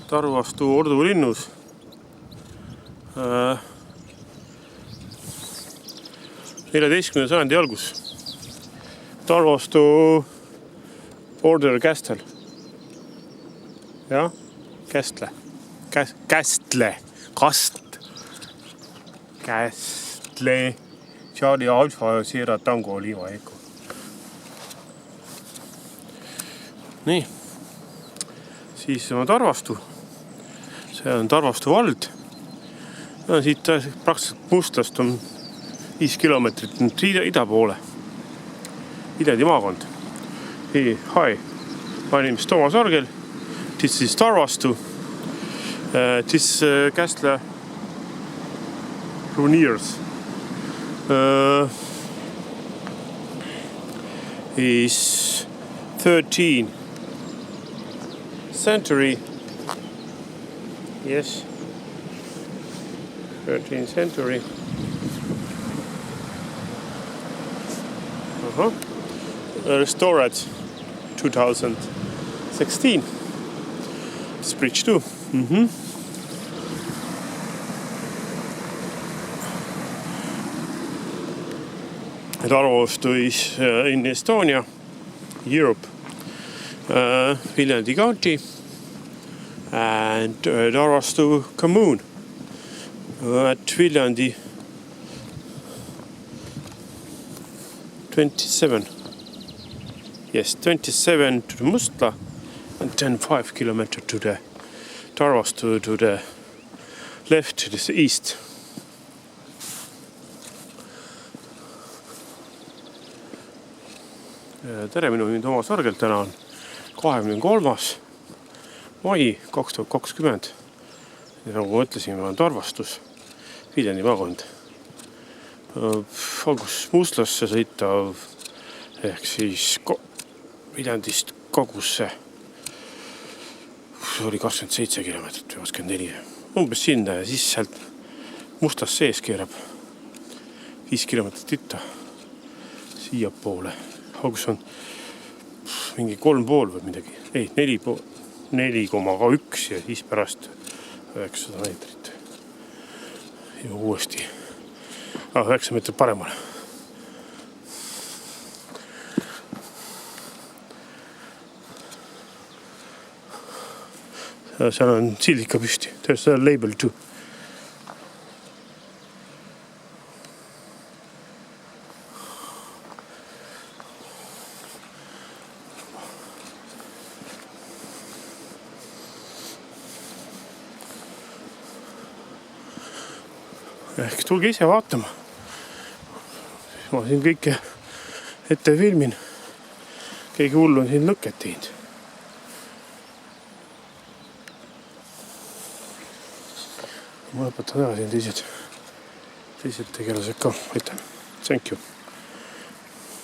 Tarvastu Ordu linnus. 14. sajandi algus. Tarvastu Border Castle. Jah, Kästle. Kästle. Kästle. Charlie Alfa Sierra Tango Lima Eco. Nii. Siis on Tarvastu. See on Tarvastu vald. Ja siit praktiliselt Mustlast on 5 kilomeetrit ida poole. Viljandi maakond. Hi, my name is Toomas Argel. This is Tarvastu. This Kästle Ruiniers is 13th century. Yes, 13th century. Restored 2016. This bridge too. Tarvastu is in Estonia, Europe, Viljandi County, and Tarvastu Commune at Viljandi 27. Yes, 27 to the Mustla and then 5 kilometers to the Tarvastu to the left, to the east. Tere, minu nimi Toomas Argel, täna on 23. mai 2020. Ja nagu ma ütlesin, ma olen Tarvastus, Viljandi maakond. Algus Mustlasse sõita ehk siis Viljandist Kogusse. See oli 27 kilomeetrit või 24. Umbes sinna ja siis sealt Mustlast sees keerab 5 kilomeetrit itta siia poole. Algus on mingi 3,5 või midagi. Ei, 4,1 ja siis pärast 900 meetrit. Ja uuesti 9 meetrit paremale. Seal on sild ikka püsti. There's a label too. Ehk tulge ise vaatama. Ma siin kõike ette filmin. Keegi hullu on siin lõket teinud. Ma lõpetan ära siin teised tegelased ka. Aitäh. Thank you.